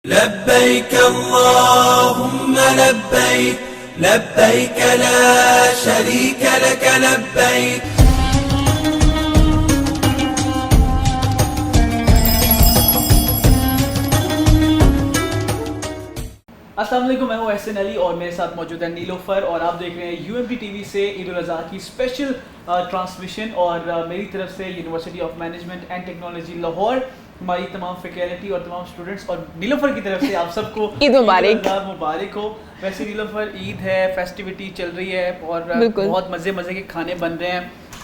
लब्बैक अल्लाहुम्मा लब्बैक लब्बैक ला शरीक लक लब्बैक। अस्सलाम वालेकुम, मैं हूं एहसन अली और मेरे साथ मौजूद है नीलोफर और आप देख रहे हैं यूएमबी टीवी से ईद उल अज़हा की स्पेशल ट्रांसमिशन। और मेरी तरफ से university of management and technology Lahore, हमारी तमाम फैकल्टी और तमाम स्टूडेंट्स और नीलोफर की तरफ से आप सबको ईद मुबारक। मुबारक हो। वैसे नीलोफर ईद है, फेस्टिविटी चल रही है और बहुत मज़े के खाने बन रहे हैं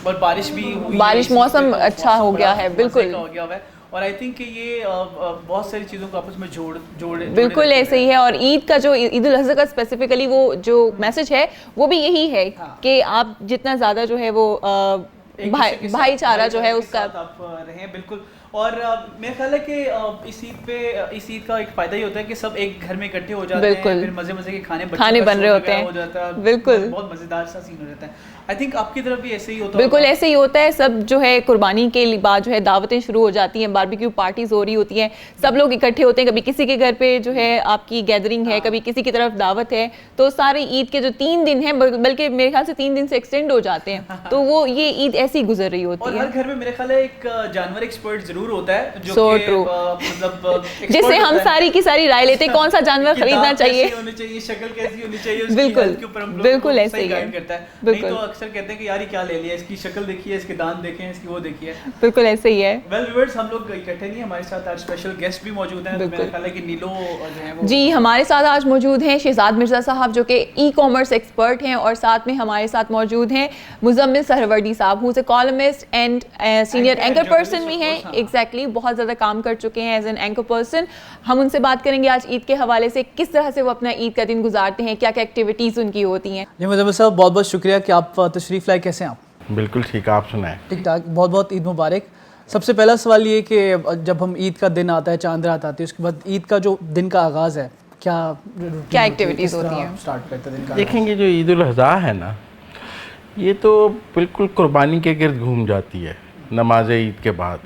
और बारिश भी हुई, बारिश मौसम अच्छा हो गया है, बिल्कुल हो गया है। और आई थिंक कि ये बहुत सारी चीज़ों को आपस में जोड़ बिल्कुल ऐसे ही है। और ईद का जो ईद उल अज़हा का स्पेसिफिकली वो जो मैसेज है वो भी यही है कि आप जितना ज़्यादा जो है वो भाईचारा जो है उसका आप रहें। बिल्कुल। और मेरा ख्याल है कि इस ईद का एक फ़ायदा ही होता है कि सब एक घर में इकट्ठे हो जाते हैं, फिर मज़े के खाने बन रहे होते हैं, बिल्कुल बहुत मज़ेदार सा सीन हो जाता है। आई थिंक आपकी तरफ भी ऐसे ही होता है। बिल्कुल ऐसे ही होता है। सब जो है कुर्बानी के बाद जो है दावतें शुरू हो जाती हैं, बारबेक्यू पार्टीज हो रही होती हैं, सब लोग इकट्ठे होते हैं। कभी किसी के घर पे जो है आपकी गैदरिंग है, कभी किसी की तरफ दावत है। तो सारे ईद के जो 3 दिन हैं, बल्कि मेरे ख्याल से 3 दिन से एक्सटेंड हो जाते हैं। तो वो ये ईद ऐसी गुजर रही होती है। और हर घर में मेरे ख्याल है एक जानवर एक्सपर्ट जरूर होता है जो मतलब जिससे हम सारी की सारी राय लेते हैं कौन सा जानवर खरीदना चाहिए, शक्ल कैसी होनी चाहिए, बिल्कुल ऐसे ही गाइड करता है। नहीं तो अक्सर कहते हैं कि यार क्या ले लिया, इसकी शक्ल देखिए, इसके दांत देखें, इसकी वो देखिए। बिल्कुल ऐसे ही है। वेल व्यूअर्स, हम लोग इकट्ठे नहीं, हमारे साथ आज स्पेशल गेस्ट भी मौजूद हैं। मेरा ख्याल है कि नीलो जो है वो जी हमारे साथ आज मौजूद हैं शहजाद मिर्जा साहब जो कि ई कॉमर्स एक्सपर्ट हैं, और साथ में हमारे साथ मौजूद हैं मुजम्मिल सहरवर्दी साहब who is a columnist and senior anchor person भी हैं। एग्जैक्टली बहुत ज़्यादा काम कर चुके हैं एज एन एंकर पर्सन। हम उनसे बात करेंगे आज ईद के हवाले से, किस तरह से वो अपना ईद का दिन गुजारते हैं, क्या क्या एक्टिविटीज़ उनकी होती हैं। जी मुजम्मिल साहब, बहुत बहुत शुक्रिया कि आप तशरीफ़ लाए। कैसे हैं आप? बिल्कुल ठीक, आप सुनाएं। ठीक ठाक, बहुत बहुत ईद मुबारक। सबसे पहला सवाल ये कि जब हम ईद का दिन आता है, चांद रात आती है, उसके बाद ईद का जो दिन का आगाज़ है, क्या एक्टिविटीज़ होती हैं, स्टार्ट करते हैं दिन का? देखेंगे जो ईद उल अज़हा है ना, ये तो बिल्कुल कुर्बानी के गिर्द घूम जाती है। नमाज ईद के बाद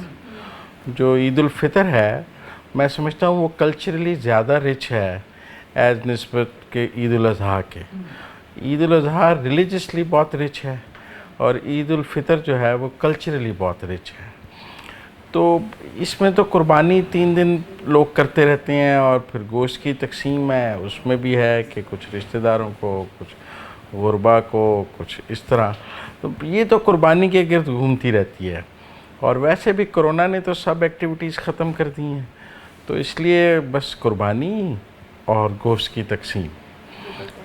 जो ईद उल फितर है, मैं समझता हूँ वो कल्चरली ज़्यादा रिच है एज निस्बत के ईद उल अज़हा के। ईद उल अज़हा रिलीजियसली बहुत रिच है और ईद उल फितर जो है वो कल्चरली बहुत रिच है। तो इसमें तो कुर्बानी 3 दिन लोग करते रहते हैं और फिर गोश्त की तकसीम है, उसमें भी है कि कुछ रिश्तेदारों को, कुछ गुरबा को, कुछ इस तरह। तो ये तो कुर्बानी के गिर्द घूमती रहती है। और वैसे भी कोरोना ने तो सब एक्टिविटीज़ ख़त्म कर दी हैं, तो इसलिए बस कुर्बानी और गोश्त की तकसीम,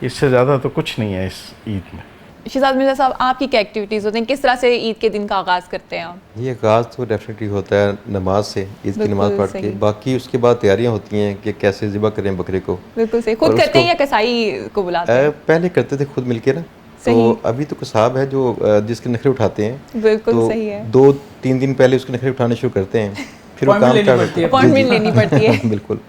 इससे ज़्यादा तो कुछ नहीं है इस ईद में। शहजाद मिर्जा साहब, आपकी क्या एक्टिविटीज़ होती हैं, किस तरह से ईद के दिन का आगाज़ करते हैं आप? ये आगाज़ तो डेफिनेटली होता है नमाज से, ईद की नमाज़ पढ़ के। बाकी उसके बाद तैयारियाँ होती हैं कि कैसे ज़िबा करें बकरे को। बिल्कुल सही। खुद करते हैं या कसाई को बुलाते हैं? पहले करते थे खुद मिलके ना, तो अभी तो कसाब है जो जिसके नखरे उठाते हैं। बिल्कुल तो सही है। 2-3 दिन पहले उसके नखरे उठाने शुरू करते हैं, फिर वो काम अपॉइंटमेंट लेनी पड़ती है। बिल्कुल।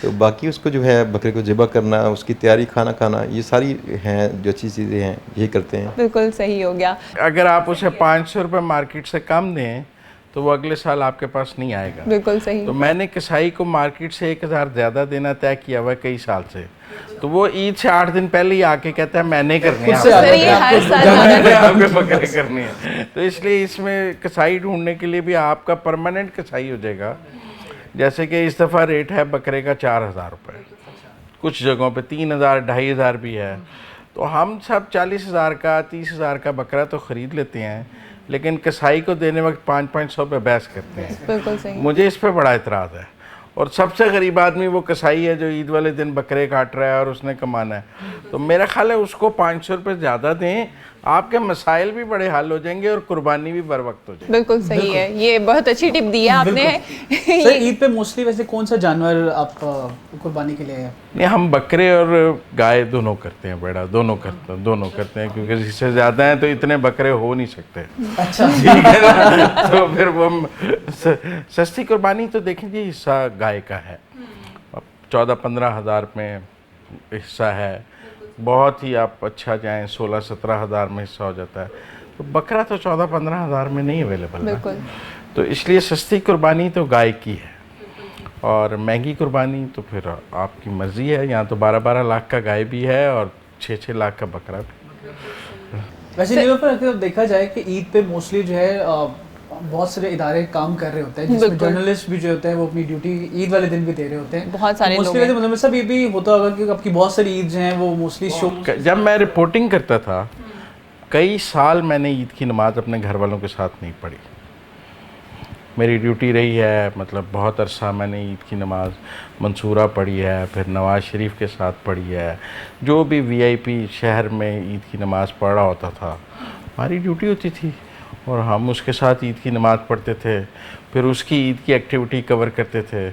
तो बाकी उसको जो है बकरे को ज़िबा करना, उसकी तैयारी, खाना खाना, ये सारी हैं जो अच्छी चीज़ें हैं, यही करते हैं। बिल्कुल सही हो गया। अगर आप उसे 500 रुपये मार्केट से कम दें तो वो अगले साल आपके पास नहीं आएगा। बिल्कुल सही। तो मैंने कसाई को मार्केट से 1000 ज़्यादा देना तय किया हुआ है कई साल से। तो वो ईद से 8 दिन पहले ही आके कहता है मैंने करनी है, आपके बकरे करनी है। तो इसलिए इसमें कसाई ढूंढने के लिए भी आपका परमानेंट कसाई हो जाएगा। जैसे कि इस दफ़ा रेट है बकरे का 4000 रुपये, कुछ जगहों पे 3000, 2500 भी है। तो हम सब 40,000 का, 30,000 का बकरा तो ख़रीद लेते हैं, लेकिन कसाई को देने वक्त 500-500 पे बहस करते हैं। बिल्कुल सही। मुझे इस पे बड़ा इतराज़ है। और सबसे गरीब आदमी वो कसाई है जो ईद वाले दिन बकरे काट रहा है और उसने कमाना है। तो मेरा ख्याल है उसको 500 रुपये ज़्यादा दें, आपके मसाइल भी बड़े हल हो जाएंगे और कुर्बानी भी बर वक्त हो जाएगी। बिल्कुल सही है, ये बहुत अच्छी टिप दी है आपने। सर, ईद पे मोस्टली वैसे कौन सा जानवर आप कुर्बानी के लिए है? नहीं, हम बकरे और गाय दोनों करते हैं, बेड़ा दोनों करते हैं क्योंकि इससे ज़्यादा हैं तो इतने बकरे हो नहीं सकते। अच्छा, ठीक है ना। तो फिर वो सस्ती कुर्बानी तो देखेंगे हिस्सा गाय का है, 14-15 हज़ार में हिस्सा है। बहुत ही आप अच्छा जाएं 16-17 हज़ार में हिस्सा हो जाता है। तो बकरा तो 14-15 हज़ार में नहीं अवेलेबल है। बिल्कुल। तो इसलिए सस्ती कुर्बानी तो गाय की है। और महंगी कुर्बानी तो फिर आपकी मर्ज़ी है। यहाँ तो 12-12 लाख का गाय भी है और 6-6 लाख का बकरा भी। वैसे नीलोफर अगर देखा जाए कि ईद पे मोस्टली जो है बहुत सारे इदारे काम कर रहे होते हैं, जिसमें जर्नलिस्ट भी जो होते हैं वो अपनी ड्यूटी ईद वाले दिन भी दे रहे होते हैं। बहुत सारे लोग मोस्टली मतलब सब ये भी होता होगा कि आपकी बहुत सारी ईद हैं वो मोस्टली शो। जब मैं रिपोर्टिंग करता था कई साल मैंने ईद की नमाज़ अपने घर वालों के साथ नहीं पढ़ी। मेरी ड्यूटी रही है, मतलब बहुत अरसा मैंने ईद की नमाज़ मंसूरा पढ़ी है, फिर नवाज़ शरीफ के साथ पढ़ी है। जो भी वीआईपी शहर में ईद की नमाज़ पढ़ रहा होता था हमारी ड्यूटी होती थी और हम उसके साथ ईद की नमाज़ पढ़ते थे, फिर उसकी ईद की एक्टिविटी कवर करते थे।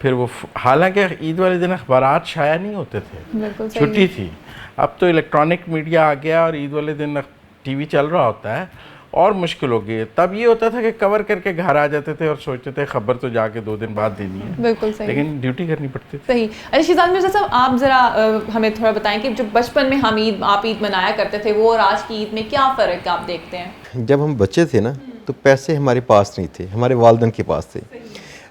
फिर वो हालांकि ईद वाले दिन अखबारात शाया नहीं होते थे, छुट्टी थी। अब तो इलेक्ट्रॉनिक मीडिया आ गया और ईद वाले दिन टीवी चल रहा होता है और मुश्किल हो गई है। तब ये होता था कि कवर करके घर आ जाते थे और सोचते थे खबर तो जाके 2 दिन बाद देनी है। बिल्कुल सही। लेकिन ड्यूटी करनी पड़ती थी। सही। अच्छा शिजाद मिर्ज़ा साहब, आप ज़रा हमें थोड़ा बताएं कि जो बचपन में आप ईद मनाया करते थे वो और आज की ईद में क्या फ़र्क आप देखते हैं? जब हम बच्चे थे ना तो पैसे हमारे पास नहीं थे, हमारे वालिदैन के पास थे।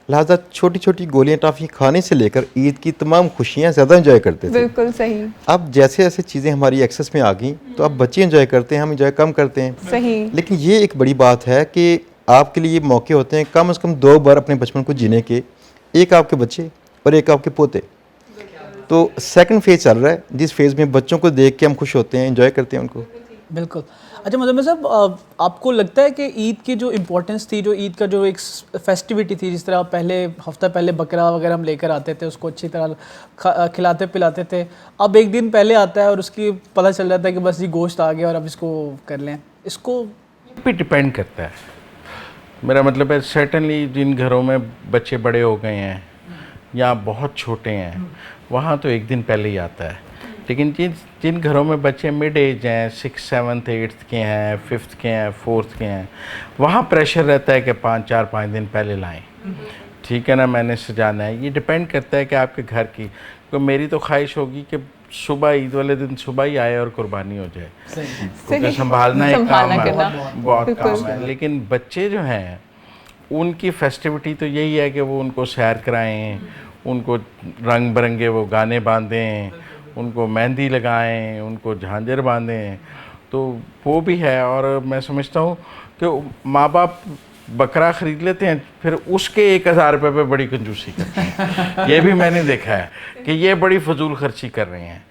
लिहाजा छोटी छोटी गोलियां टॉफ़ी खाने से लेकर ईद की तमाम खुशियां ज़्यादा एंजॉय करते थे। बिल्कुल सही। अब जैसे जैसे चीज़ें हमारी एक्सेस में आ गई तो अब बच्चे एंजॉय करते हैं, हम एंजॉय कम करते हैं। सही। लेकिन ये एक बड़ी बात है कि आपके लिए मौके होते हैं कम से कम 2 बार अपने बचपन को जीने के, एक आपके बच्चे और एक आपके पोते। तो सेकंड फेज़ चल रहा है जिस फेज़ में बच्चों को देख के हम खुश होते हैं, एंजॉय करते हैं उनको। बिल्कुल। अच्छा मतलब साहब, आपको लगता है कि ईद की जो इम्पोर्टेंस थी, जो ईद का जो एक फेस्टिविटी थी, जिस तरह पहले हफ्ता पहले बकरा वगैरह हम लेकर आते थे, उसको अच्छी तरह खिलाते पिलाते थे, अब एक दिन पहले आता है और उसकी पता चल जाता है कि बस ये गोश्त आ गया और अब इसको कर लें, इसको पे डिपेंड करता है। मेरा मतलब है सर्टेनली जिन घरों में बच्चे बड़े हो गए हैं या बहुत छोटे हैं वहाँ तो एक दिन पहले ही आता है। लेकिन जिन घरों में बच्चे मिड एज हैं, 6th 7th 8th के हैं, 5th के हैं, 4th के हैं, वहाँ प्रेशर रहता है कि 4-5 दिन पहले लाएं। ठीक है ना, मैंने सजाना है। ये डिपेंड करता है कि आपके घर की। तो मेरी तो ख्वाहिश होगी कि सुबह ईद वाले दिन सुबह ही आए और कुर्बानी हो जाए, क्योंकि संभालना एक काम है, बहुत काम है। लेकिन बच्चे जो हैं उनकी फेस्टिविटी तो यही है कि वो उनको सैर कराएं, उनको रंग बिरंगे वो गाने बांधें, उनको मेहंदी लगाएं, उनको झांझर बांधें, तो वो भी है। और मैं समझता हूँ कि माँ बाप बकरा ख़रीद लेते हैं फिर उसके 1000 रुपये पे बड़ी कंजूसी करते हैं। ये भी मैंने देखा है कि ये बड़ी फजूल खर्ची कर रहे हैं।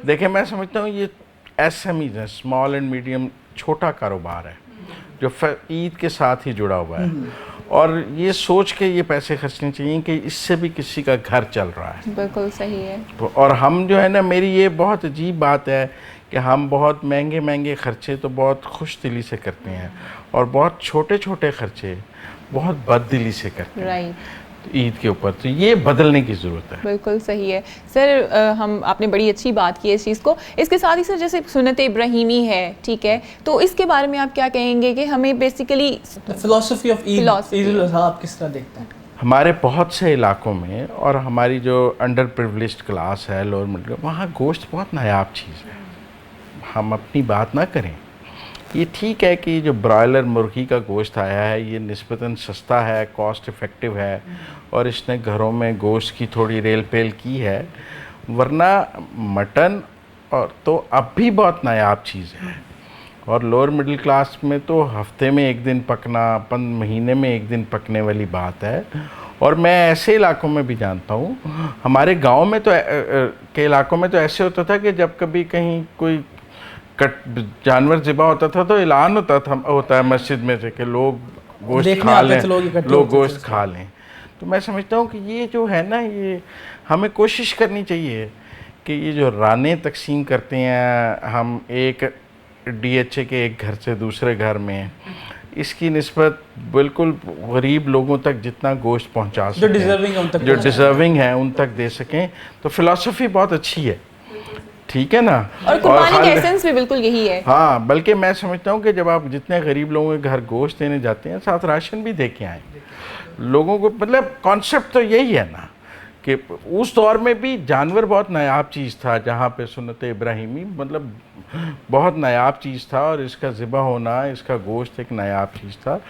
देखिए मैं समझता हूँ ये SMEs है, स्मॉल एंड मीडियम, छोटा कारोबार है जो ईद के साथ ही जुड़ा हुआ है, और ये सोच के ये पैसे खर्चने चाहिए कि इससे भी किसी का घर चल रहा है। बिल्कुल सही है। और हम जो है ना, मेरी ये बहुत अजीब बात है कि हम बहुत महंगे महंगे खर्चे तो बहुत खुश दिली से करते हैं और बहुत छोटे छोटे खर्चे बहुत बददिली से करते हैं राइट ईद के ऊपर। तो ये बदलने की ज़रूरत है। बिल्कुल सही है सर। आपने बड़ी अच्छी बात की है इस चीज़ को। इसके साथ ही सर जैसे सुन्नत इब्राहिमी है, ठीक है, तो इसके बारे में आप क्या कहेंगे कि हमें बेसिकली फिलॉसफी ऑफ ईद आप किस तरह देखते हैं? हमारे बहुत से इलाकों में और हमारी जो अंडर प्रिविलेज्ड क्लास है, लोअर मिडिल, वहाँ गोश्त बहुत नायाब चीज़ है। हम अपनी बात ना करें। ये ठीक है कि जो ब्रॉयलर मुर्गी का गोश्त आया है ये निस्बतन सस्ता है, कॉस्ट इफ़ेक्टिव है और इसने घरों में गोश्त की थोड़ी रेल पेल की है, वरना मटन और तो अब भी बहुत नायाब चीज़ है। और लोअर मिडिल क्लास में तो हफ्ते में एक दिन पकना, महीने में एक दिन पकने वाली बात है। और मैं ऐसे इलाकों में भी जानता हूँ, हमारे गांव में तो के इलाकों में तो ऐसे होता था कि जब कभी कहीं कोई जानवर ज़िबा होता था तो ऐलान होता है मस्जिद में से कि लोग गोश्त खा लें, लोग गोश्त खा लें। तो मैं समझता हूँ कि ये जो है ना, ये हमें कोशिश करनी चाहिए कि ये जो रानें तकसीम करते हैं हम एक DHA के एक घर से दूसरे घर में, इसकी निस्बत बिल्कुल गरीब लोगों तक जितना गोश्त पहुँचा सकें, जो डिज़र्विंग है उन तक दे सकें, तो फ़िलासफ़ी बहुत अच्छी है। ठीक है ना, और कुर्बानी का एसेंस भी बिल्कुल यही है। हाँ, बल्कि मैं समझता हूँ कि जब आप जितने गरीब लोगों के घर गोश्त देने जाते हैं साथ राशन भी दे के आए लोगों को। मतलब कॉन्सेप्ट तो यही है ना कि उस दौर में भी जानवर बहुत नायाब चीज़ था, जहाँ पे सुन्नत इब्राहिमी मतलब बहुत नायाब चीज़ था और इसका ज़िबा होना, इसका गोश्त एक नायाब चीज़ था।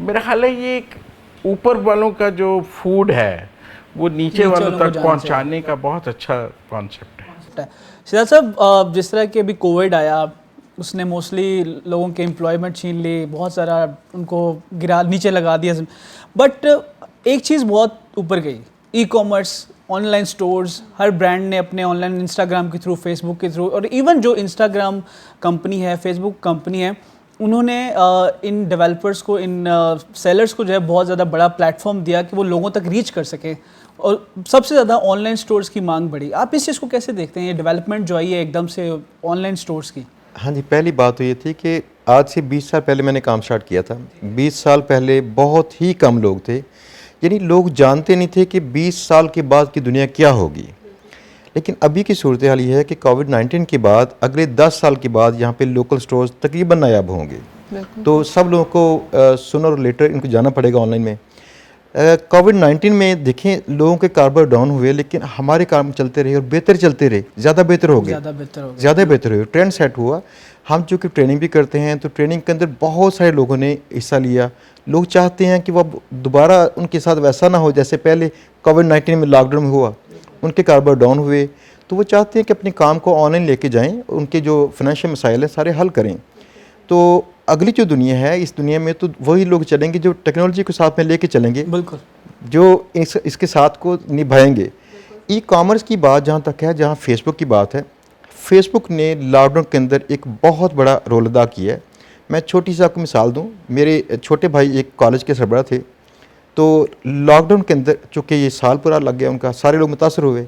मेरा ख्याल है ये एक ऊपर वालों का जो फूड है वो नीचे वालों तक पहुंचाने का बहुत अच्छा कॉन्सेप्ट है। सिद्धार्थ साहब, जिस तरह के अभी कोविड आया उसने मोस्टली लोगों के एम्प्लॉयमेंट छीन ली, बहुत सारा उनको गिरा नीचे लगा दिया, बट एक चीज़ बहुत ऊपर गई, ई कॉमर्स, ऑनलाइन स्टोर्स, हर ब्रांड ने अपने ऑनलाइन इंस्टाग्राम के थ्रू, फेसबुक के थ्रू, और इवन जो इंस्टाग्राम कंपनी है, फेसबुक कंपनी है, उन्होंने इन डेवलपर्स को, इन सेलर्स को जो है बहुत ज़्यादा बड़ा प्लेटफॉर्म दिया कि वो लोगों तक रीच कर सकें, और सबसे ज़्यादा ऑनलाइन स्टोर्स की मांग बढ़ी। आप इस चीज़ को कैसे देखते हैं, ये डेवलपमेंट जो आई है एकदम से ऑनलाइन स्टोर्स की? हाँ जी, पहली बात तो ये थी कि आज से 20 साल पहले मैंने काम स्टार्ट किया था। 20 साल पहले बहुत ही कम लोग थे, यानी लोग जानते नहीं थे कि 20 साल के बाद की दुनिया क्या होगी। लेकिन अभी की सूरत हाल ये है कि कोविड-19 के बाद अगले 10 साल के बाद यहाँ पे लोकल स्टोर्स तकरीबन नायाब होंगे। तो सब लोगों को सूनर और लेटर इनको जाना पड़ेगा ऑनलाइन में। कोविड-19 में देखें लोगों के कारोबार डाउन हुए, लेकिन हमारे काम चलते रहे और बेहतर चलते रहे, ज़्यादा बेहतर हो गए, ज़्यादा बेहतर हुए, ट्रेंड सेट हुआ। हम चूँकि ट्रेनिंग भी करते हैं तो ट्रेनिंग के अंदर बहुत सारे लोगों ने हिस्सा लिया। लोग चाहते हैं कि वो दोबारा उनके साथ वैसा ना हो जैसे पहले कोविड-19 में लॉकडाउन में हुआ, उनके कारोबार डाउन हुए, तो वो चाहते हैं कि अपने काम को ऑनलाइन लेके जाएं, उनके जो फाइनेंशियल मसाइल हैं सारे हल करें। तो अगली जो दुनिया है, इस दुनिया में तो वही लोग चलेंगे जो टेक्नोलॉजी को साथ में लेके चलेंगे, बिल्कुल, जो इसके साथ को निभाएंगे। ई कॉमर्स की बात जहाँ तक है, जहाँ फेसबुक की बात है, फेसबुक ने लॉकडाउन के अंदर एक बहुत बड़ा रोल अदा किया है। मैं छोटी सी आपको मिसाल दूँ, मेरे छोटे भाई एक कॉलेज के सरबराह थे, तो लॉकडाउन के अंदर चूँकि ये साल पूरा लग गया उनका, सारे लोग मुतासर हुए,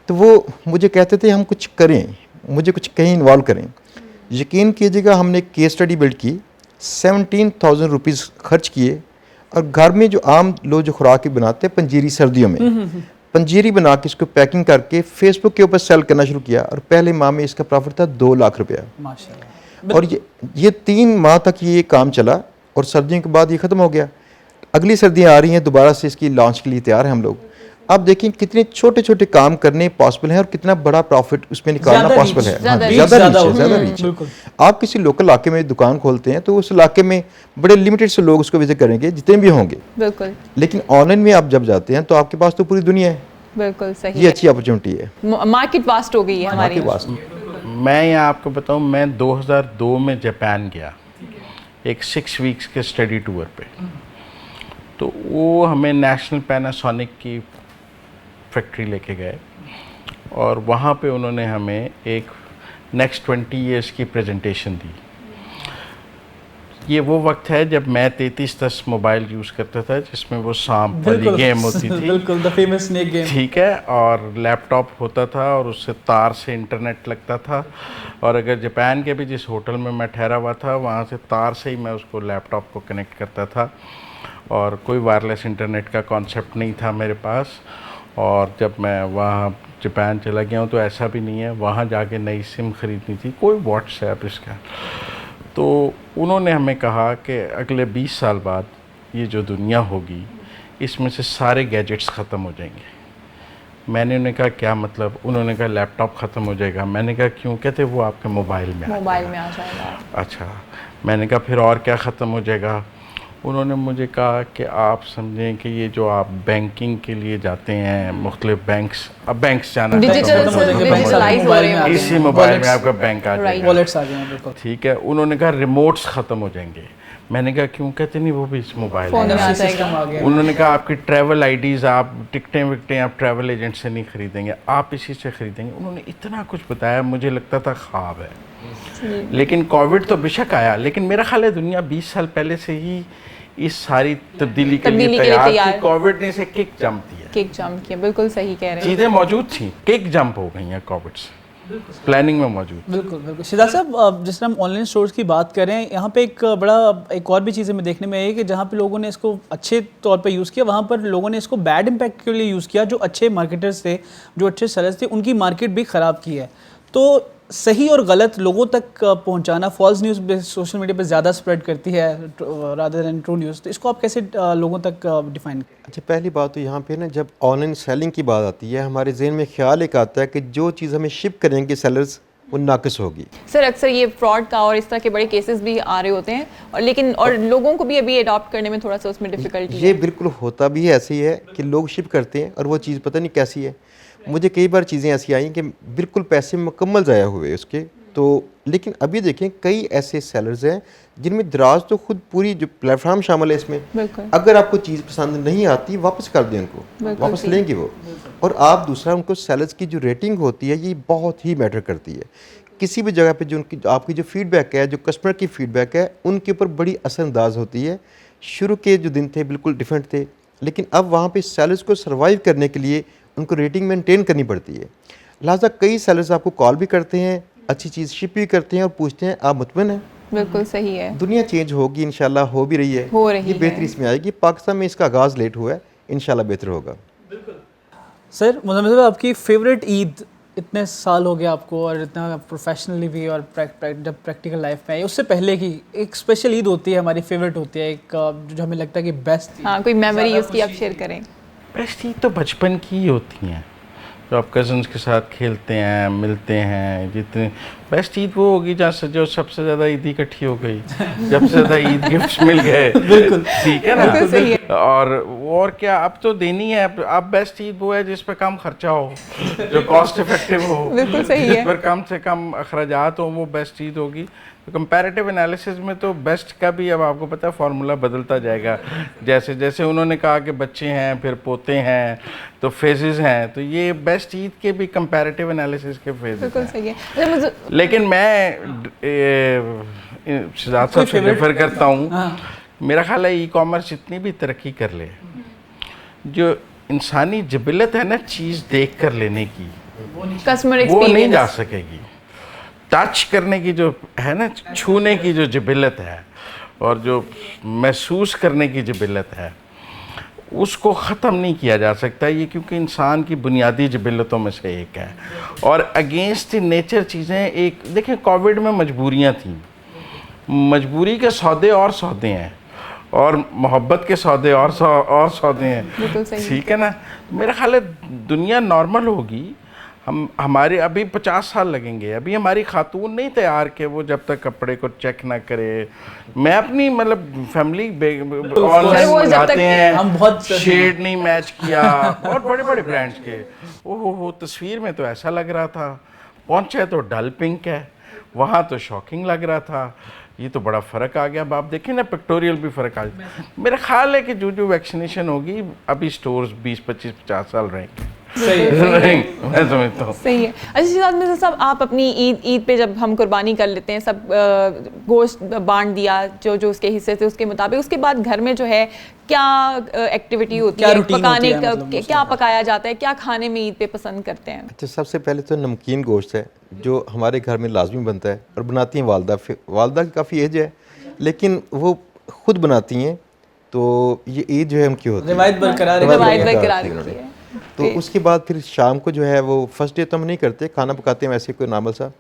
तो वो मुझे कहते थे हम कुछ करें, मुझे कुछ कहीं इन्वॉल्व करें। यकीन कीजिएगा हमने केस स्टडी बिल्ड की, 17,000 रुपीज़ खर्च किए, और घर में जो आम लोग जो खुराक बनाते हैं पंजीरी सर्दियों में, पंजीरी बना के इसको पैकिंग करके फेसबुक के ऊपर सेल करना शुरू किया, और पहले माह में इसका प्रॉफिट था 2 लाख रुपया। माशाल्लाह। और ये 3 माह तक ये काम चला, और सर्दियों के बाद ये ख़त्म हो गया। अगली सर्दियाँ आ रही हैं, दोबारा से इसकी लॉन्च के लिए तैयार हैं हम लोग। अब देखिए कितने छोटे छोटे काम करने पॉसिबल हैं और कितना बड़ा प्रॉफिट उसमें निकालना पॉसिबल है। ज़्यादा रीच। आप किसी लोकल इलाके में दुकान खोलते हैं तो उस इलाके में बड़े लिमिटेड से लोग उसको विजिट करेंगे, जितने भी होंगे, बिल्कुल। लेकिन ऑनलाइन में आप जब जाते हैं तो आपके पास तो पूरी दुनिया है। बिल्कुल सही, ये अच्छी अपॉर्चुनिटी है, मार्केट वास्ट हो गई है हमारी। मैं यहाँ आपको बताऊँ, मैं 2002 में जापान गया एक 6 वीक्स के स्टडी टूर पे। तो वो हमें नेशनल पैनासोनिक की फैक्ट्री लेके गए, और वहाँ पे उन्होंने हमें एक नेक्स्ट 20 इयर्स की प्रेजेंटेशन दी। ये वो वक्त है जब मैं 3310 मोबाइल यूज़ करता था, जिसमें वो सांप वाली गेम होती थी, बिल्कुल द फेमस स्नेक गेम, ठीक है, और लैपटॉप होता था और उससे तार से इंटरनेट लगता था। और अगर जापान के भी जिस होटल में मैं ठहरा हुआ था, वहाँ से तार से ही मैं उसको लैपटॉप को कनेक्ट करता था, और कोई वायरलेस इंटरनेट का कॉन्सेप्ट नहीं था मेरे पास। और जब मैं वहाँ जापान चला गया हूँ तो ऐसा भी नहीं है, वहाँ जाके नई सिम ख़रीदनी थी, कोई व्हाट्सएप इसका। तो उन्होंने हमें कहा कि अगले 20 साल बाद ये जो दुनिया होगी इसमें से सारे गैजेट्स ख़त्म हो जाएंगे। मैंने उन्हें कहा क्या मतलब? उन्होंने कहा लैपटॉप ख़त्म हो जाएगा। मैंने कहा क्यों? कहते वो आपके मोबाइल में आ जाएगा। अच्छा, मैंने कहा फिर और क्या ख़त्म हो जाएगा? उन्होंने मुझे कहा कि आप समझें कि ये जो आप बैंकिंग के लिए जाते हैं मुख्तलिफ बैंक्स, अब बैंक्स जाना डिजिटलाइज हो रहे हैं, इसी मोबाइल में आपका बैंक आ जाएगा, वॉलेट्स आ जाएंगे, ठीक है। उन्होंने कहा रिमोट्स ख़त्म हो जाएंगे। मैंने कहा क्यों? कहते नहीं वो भी इस मोबाइल में। उन्होंने कहा आपकी ट्रैवल आईडीज़, आप टिकटें विकटें आप ट्रैवल एजेंट से नहीं ख़रीदेंगे, आप इसी से ख़रीदेंगे। उन्होंने इतना कुछ बताया, मुझे लगता था ख्वाब है। लेकिन कोविड तो बेशक आया, लेकिन मेरा ख्याल है दुनिया 20 साल पहले से ही इस सारी तब्दीली के लिए तैयार थी। कोविड ने इसे किक जंप दिया, किक जंप किया, बिल्कुल सही कह रहे हैं। चीज़ें मौजूद थी, किक जंप हो गई हैं कोविड से, प्लानिंग में मौजूद। बिल्कुल बिल्कुल। सिद्धार्थ साहब, जिस तरह हम ऑनलाइन स्टोर्स की बात करें, यहाँ पे एक और भी चीज़ें में देखने में आई कि जहाँ पे लोगों ने इसको अच्छे तौर पे यूज़ किया, वहाँ पर लोगों ने इसको बैड इम्पैक्ट के लिए यूज़ किया। जो अच्छे मार्केटर्स थे, जो अच्छे सेलर्स थे, उनकी मार्केट भी ख़राब की है। तो सही और गलत लोगों तक पहुंचाना, फॉल्स न्यूज़ सोशल मीडिया पे ज़्यादा स्प्रेड करती है रादर देन ट्रू न्यूज़, तो इसको आप कैसे लोगों तक डिफाइन करें? अच्छा, पहली बात तो यहाँ पे ना, जब ऑनलाइन सेलिंग की बात आती है, हमारे जहन में ख्याल एक आता है कि जो चीज़ हमें शिप करेंगे सेलर्स वो नाकिस होगी। सर अक्सर ये फ्रॉड का और इस तरह के बड़े केसेस भी आ रहे होते हैं और लोगों को भी अभी अडॉप्ट करने में थोड़ा सा उसमें डिफिकल्टी ये बिल्कुल होता भी ऐसे ही है कि लोग शिप करते हैं और वो चीज़ पता नहीं कैसी है। मुझे कई बार चीज़ें ऐसी आई कि बिल्कुल पैसे मुकम्मल ज़ाया हुए उसके, तो लेकिन अभी देखें कई ऐसे सेलर्स हैं जिनमें दराज तो खुद पूरी जो प्लेटफॉर्म शामिल है इसमें, बिल्कुल। अगर आपको चीज़ पसंद नहीं आती वापस कर दें उनको, वापस लेंगे वो। और आप दूसरा उनको सेलर्स की जो रेटिंग होती है ये बहुत ही मैटर करती है। किसी भी जगह पे जो उनकी आपकी जो फीडबैक है, जो कस्टमर की फीडबैक है, उनके ऊपर बड़ी असरअंदाज होती है। शुरू के जो दिन थे बिल्कुल डिफरेंट थे, लेकिन अब वहाँ पे सेलर्स को सर्वाइव करने के लिए उनको रेटिंग मेंटेन करनी पड़ती है। लिहाजा कई सेलर्स आपको कॉल भी करते हैं, अच्छी चीज़ शिप भी करते हैं और पूछते हैं आप मुतमईन हैं। बिल्कुल सही है। दुनिया चेंज होगी इंशाल्लाह, हो भी रही है, हो रही ये बेहतरी है। इसमें आएगी। पाकिस्तान में इसका आगाज़ लेट हुआ है, इंशाल्लाह बेहतर होगा। सर मुज़म्मिल साहब, आपकी फेवरेट ईद, इतने साल हो गए आपको और इतना प्रोफेशनली भी और जब प्रैक्टिकल लाइफ में आई, उससे पहले की एक स्पेशल ईद होती है, हमारी फेवरेट होती है एक, जो हमें लगता है कि बेस्ट। हाँ, कोई मेमोरी उसकी आप शेयर करें। बेस्ट ईद तो बचपन की ही होती हैं, जो आप कज़न्स के साथ खेलते हैं, मिलते हैं। जितने बेस्ट ईद वो होगी जहाँ से जो सबसे ज़्यादा ईद इकट्ठी हो गई, जब से ज़्यादा ईद गिफ्ट्स मिल गए। बिल्कुल ठीक है बिल्कुल सही है। ना। और क्या अब तो देनी है। अब बेस्ट ईद वो है जिस पर कम खर्चा हो, जो कॉस्ट इफेक्टिव हो, बिल्कुल सही है। जिस पर कम से कम अखराजात हो, वो बेस्ट ईद होगी। तो कंपैरेटिव एनालिसिस में तो बेस्ट का भी अब आपको पता है फार्मूला बदलता जाएगा। जैसे जैसे उन्होंने कहा कि बच्चे हैं, फिर पोते हैं, तो फेजेस हैं, तो ये बेस्ट ईद के भी कंपैरेटिव एनालिसिस के फेजेस बिल्कुल हैं। सही है। लेकिन मैं शहजाद साहब से डिफर करता हूँ। मेरा ख्याल है ई कॉमर्स जितनी भी तरक्की कर ले, जो इंसानी जबिलत है ना चीज़ देख कर लेने की, कस्टमर वो नहीं जा एक्सपीरियंस। सकेगी। टच करने की जो है ना, छूने की जो जबिलत है और जो महसूस करने की जबिलत है, उसको ख़त्म नहीं किया जा सकता ये, क्योंकि इंसान की बुनियादी जबिलतों में से एक है। और अगेंस्ट नेचर चीज़ें, एक देखें कोविड में मजबूरियाँ थीं, मजबूरी के सौदे और सौदे हैं, और मोहब्बत के सौदे और सौदे हैं। बिल्कुल सही। ठीक है ना। मेरा ख्याल है दुनिया नॉर्मल होगी, हमारे अभी 50 साल लगेंगे। अभी हमारी खातून नहीं तैयार कि वो जब तक कपड़े को चेक ना करे। मैं अपनी मतलब फैमिली ऑनलाइन मंगाते हैं, हम बहुत शेड नहीं मैच किया, बहुत बड़े बड़े ब्रांड्स के। ओहो, तस्वीर में तो ऐसा लग रहा था, पहुंचे तो डल पिंक है, वहाँ तो शॉकिंग लग रहा था। ये तो बड़ा फ़र्क आ गया। अब आप देखें ना, पिक्टोरियल भी फ़र्क आ गया। मेरा ख्याल है कि जो वैक्सीनेशन होगी, अभी स्टोर्स 20, 25, 50 साल रहेंगे। मैं समझता हूँ सही है। अच्छा शहजाद मिर्ज़ा साहब, आप अपनी ईद पे जब हम कुर्बानी कर लेते हैं, सब गोश्त बांट दिया जो उसके हिस्से थे उसके मुताबिक, उसके बाद घर में जो है क्या एक्टिविटी होती है, पकाने का क्या पकाया जाता है, क्या खाने में ईद पे पसंद करते हैं? अच्छा, सबसे पहले तो नमकीन गोश्त है जो हमारे घर में लाजमी बनता है और बनाती हैं वालदा। वालदा की काफ़ी एज है, लेकिन वो खुद बनाती हैं, तो ये ईद जो है उनकी होती है, रिवायत बरकरार रखी है। तो उसके बाद फिर शाम को जो है वो फर्स्ट डे तो हम नहीं करते, खाना पकाते हैं वैसे कोई नॉर्मल सा,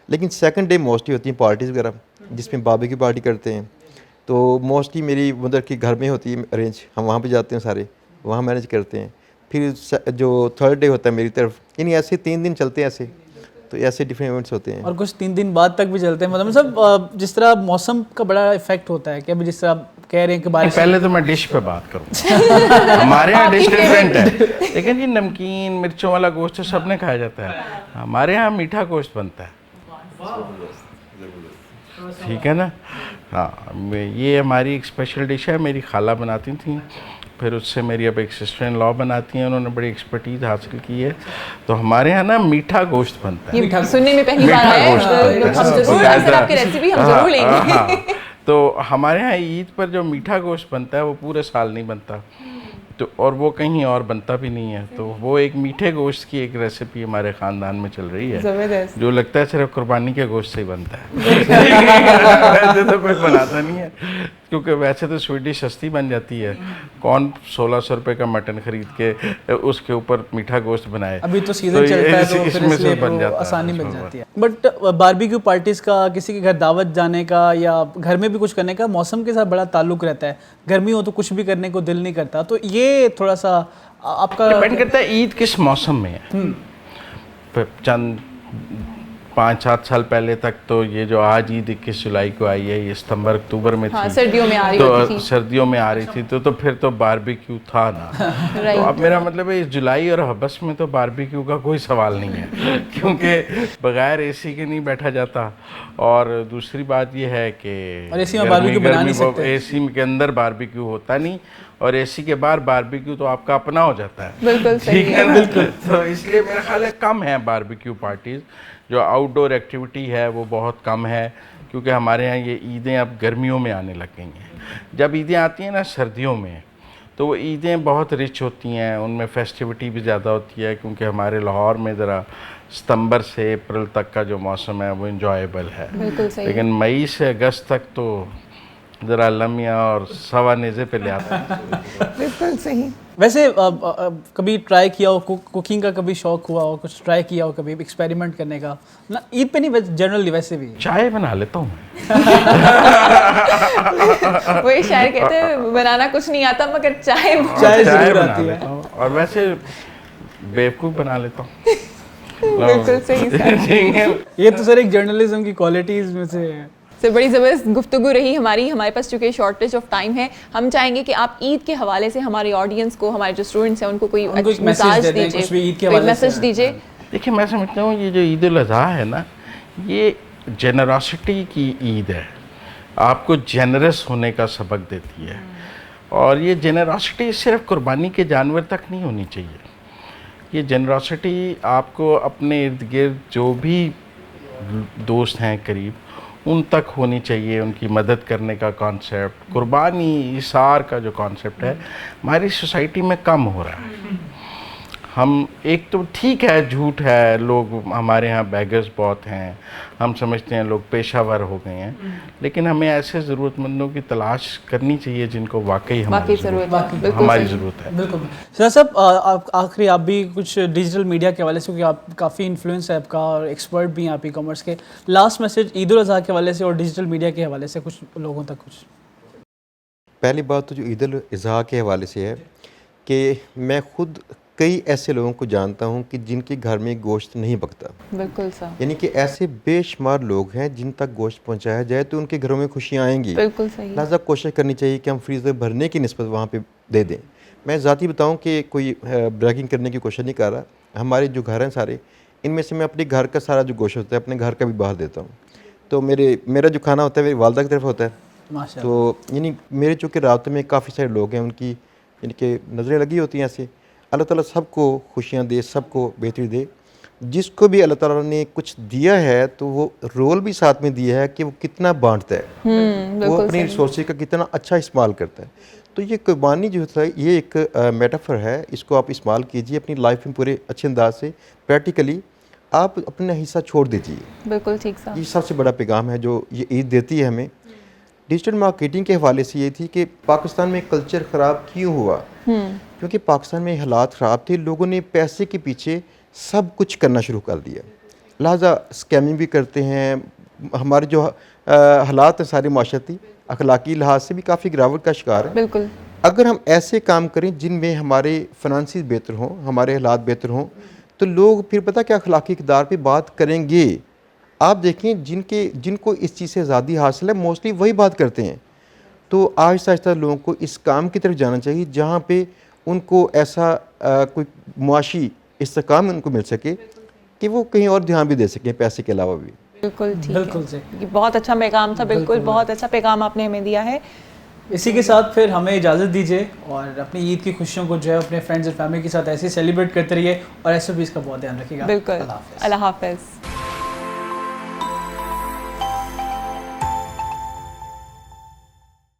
लेकिन सेकंड डे मोस्टली होती हैं पार्टीज़ वगैरह, जिसमें बाबी की पार्टी करते हैं। तो मोस्टली मेरी मदर की घर में होती है अरेंज, हम वहाँ पे जाते हैं, सारे वहाँ मैनेज करते हैं। फिर जो थर्ड डे होता है मेरी तरफ, यानी ऐसे 3 दिन चलते हैं ऐसे, तो ऐसे डिफरेंट इवेंट्स होते हैं। और कुछ 3 दिन बाद तक भी चलते हैं। मतलब सब जिस तरह मौसम का बड़ा इफेक्ट होता है कि अभी जिस तरह आप कह रहे हैं कि बारिश, पहले तो मैं डिश पे बात करूँ। हमारे यहाँ डिश डिफरेंट है, लेकिन जी नमकीन मिर्चों वाला गोश्त तो सबने खाया जाता है। हमारे यहाँ मीठा गोश्त बनता है, ठीक है ना। हाँ, ये हमारी एक स्पेशल डिश है, मेरी खाला बनाती थी, फिर उससे मेरी अब एक सिस्टर इन लॉ बनाती हैं, उन्होंने बड़ी एक्सपर्टीज हासिल की है। तो हमारे यहाँ ना मीठा गोश्त बनता है। ये सुनने में पहली बार आया है, हम जरूर आपकी रेसिपी हम जरूर लेंगे। तो हमारे यहाँ ईद पर जो मीठा गोश्त बनता है वो पूरे साल नहीं बनता, तो और वो कहीं और बनता भी नहीं है। तो वो एक मीठे गोश्त की एक रेसिपी हमारे ख़ानदान में चल रही है, जो लगता है सिर्फ कुर्बानी के गोश्त से ही बनता है। वैसे तो कोई बनाता नहीं है, क्योंकि वैसे तो स्वीट डिश सस्ती बन जाती है। कौन 1600 रुपये का मटन खरीद के उसके ऊपर मीठा गोश्त बनाए। अभी तो सीजन चलता है, तो फिर इसमें से बन जाता है, आसानी बन जाती है। बट बारबेक्यू पार्टीज का, किसी के घर दावत जाने का या घर में भी कुछ करने का मौसम के साथ बड़ा ताल्लुक रहता है। गर्मी हो तो कुछ भी करने को दिल नहीं करता, तो ये थोड़ा सा आपका डिपेंड करता है ईद किस मौसम में है। चंद 5-7 साल पहले तक तो ये जो आज ईद 21 जुलाई को आई है, ये सितंबर अक्टूबर में हाँ, थी, सर्दियों में आ रही तो होती थी। सर्दियों में आ रही थी, तो फिर तो बारबेक्यू था ना। तो अब मेरा मतलब है इस जुलाई और हबस में तो बारबेक्यू का कोई सवाल नहीं है क्योंकि बगैर एसी के नहीं बैठा जाता। और दूसरी बात ये है कि और एसी में बारबेक्यू बना नहीं सकते। एसी के अंदर बारबेक्यू होता नहीं, और एसी के बाहर बारबेक्यू तो आपका अपना हो जाता है। बिल्कुल सही ठीक है, बिल्कुल। तो इसलिए मेरा ख्याल है कम है बारबेक्यू पार्टीज, जो आउटडोर एक्टिविटी है वो बहुत कम है, क्योंकि हमारे यहाँ ये ईदें अब गर्मियों में आने लग गई हैं। जब ईदें आती हैं ना सर्दियों में, तो वो ईदें बहुत रिच होती हैं, उनमें फेस्टिविटी भी ज़्यादा होती है, क्योंकि हमारे लाहौर में ज़रा सितंबर से अप्रैल तक का जो मौसम है वो इंजॉयबल है। बिल्कुल सही। लेकिन मई से अगस्त तक तो ज़रा लम्या और सवा नेज़े पे ले आता है। बिल्कुल सही। वैसे कभी ट्राई किया हो, कुकिंग का कभी शौक हुआ हो, कुछ ट्राई किया हो कभी एक्सपेरिमेंट करने का? ना ईद पे नहीं, जनरली वैसे भी। चाय बना लेता हूँ। वही शायर कहते हैं बनाना कुछ नहीं आता मगर चाय चाय चाय जरूर बना आती है। लेता हूँ, और वैसे बेवकूफ़ बना लेता हूँ। बिल्कुल सही सर। ठीक है। ये तो सर एक जर्नलिज्म की क्वालिटीज में से है। से बड़ी ज़बरदस्त गुफ्तगू रही हमारे पास चूँकि शॉर्टेज ऑफ टाइम है, हम चाहेंगे कि आप ईद के हवाले से हमारे ऑडियंस को, हमारे जो स्टूडेंट्स हैं उनको कोई उनको एक मैसेज मैसेज दे दें, कुछ भी ईद के दीजिए, हवाले मैसेज से। दीजिए। देखिए, मैं समझता हूँ ये जो ईद उल अज़हा है ना, ये जेनरॉसिटी की ईद है, आपको जेनरस होने का सबक देती है। और ये जेनरॉसिटी सिर्फ कुर्बानी के जानवर तक नहीं होनी चाहिए, ये जेनरॉसिटी आपको अपने इर्द गिर्द जो भी दोस्त हैं करीब, उन तक होनी चाहिए। उनकी मदद करने का कॉन्सेप्ट, कुर्बानी इसार का जो कॉन्सेप्ट है, हमारी सोसाइटी में कम हो रहा है। हम एक तो ठीक है, झूठ है, लोग हमारे यहाँ बैगर्स बहुत हैं, हम समझते हैं लोग पेशावर हो गए हैं, लेकिन हमें ऐसे ज़रूरतमंदों की तलाश करनी चाहिए जिनको वाकई हमारी ज़रूरत है। बिल्कुल सर। साहब आखिरी आप भी कुछ डिजिटल मीडिया के हवाले से, क्योंकि आप काफ़ी इन्फ्लुएंस है आपका और एक्सपर्ट भी हैं आप ई कॉमर्स के, लास्ट मैसेज ईद उल अज़हा के हवाले से और डिजिटल मीडिया के हवाले से कुछ लोगों तक कुछ? पहली बात तो जो ईद उल अज़हा के हवाले से है कि मैं खुद कई ऐसे लोगों को जानता हूं कि जिनके घर में गोश्त नहीं पकता। बिल्कुल सर। यानी कि ऐसे बेशुमार लोग हैं जिन तक गोश्त पहुंचाया जाए तो उनके घरों में खुशियां आएंगी। बिल्कुल सही। लिहाजा कोशिश करनी चाहिए कि हम फ्रीज़र भरने की निस्बत वहाँ पे दे दें। मैं ज़ाती बताऊं कि कोई ब्रैगिंग करने की कोशिश नहीं कर रहा। हमारे जो घर हैं सारे, इनमें से मैं अपने घर का सारा जो गोश्त होता है अपने घर का भी बाहर देता हूँ। तो मेरा जो खाना होता है मेरी वालदा की तरफ होता है। माशाअल्लाह। तो यानी मेरे चूँकि राब्ते में काफ़ी सारे लोग हैं, उनकी यानी कि नज़रें लगी होती हैं ऐसे। अल्लाह ताला सबको खुशियाँ दे, सबको बेहतरी दे। जिसको भी अल्लाह ताला ने कुछ दिया है तो वो रोल भी साथ में दिया है कि वो कितना बांटता है, वो अपनी रिसोर्सेज का कितना अच्छा इस्तेमाल करता है। तो ये कुर्बानी जो होता है ये एक मेटाफर है, इसको आप इस्तेमाल कीजिए अपनी लाइफ में पूरे अच्छे अंदाज से। प्रैक्टिकली आप अपना हिस्सा छोड़ दीजिए। बिल्कुल ठीक साहब। ये सबसे बड़ा पैगाम है जो ये ईद देती है हमें। डिजिटल मार्केटिंग के हवाले से ये थी कि पाकिस्तान में कल्चर ख़राब क्यों हुआ, क्योंकि पाकिस्तान में हालात ख़राब थे, लोगों ने पैसे के पीछे सब कुछ करना शुरू कर दिया, लिहाजा स्कैमिंग भी करते हैं। हमारे जो हालात हैं सारे माशरती अखलाकी लिहाज से भी काफ़ी गिरावट का शिकार है। बिल्कुल। अगर हम ऐसे काम करें जिनमें हमारे फिनांसिस बेहतर हों, हमारे हालात बेहतर हों, तो लोग फिर पता क्या अखलाकी इक़दार पे बात करेंगे। आप देखें जिनको इस चीज़ से आज़ादी हासिल है मोस्टली वही बात करते हैं। तो आहिस्ता आहिस्ता लोगों को इस काम की तरफ जाना चाहिए जहाँ पे उनको ऐसा कोई मुआशी इस्तेकाम उनको मिल सके कि वो कहीं और ध्यान भी दे सकें पैसे के अलावा भी। बिल्कुल ठीक बिल्कुल है। जी। ये बहुत अच्छा पैगाम था। बिल्कुल बहुत अच्छा पैगाम आपने हमें दिया है। इसी के साथ फिर हमें इजाज़त दीजिए और अपनी ईद की खुशियों को जो है अपने फ्रेंड्स और फैमिली के साथ ऐसे ही सेलिब्रेट करते रहिए और ऐसे भी इसका बहुत ध्यान रखिएगा। बिल्कुल। अल्लाह हाफ़िज़। अल्लाह हाफ़िज़।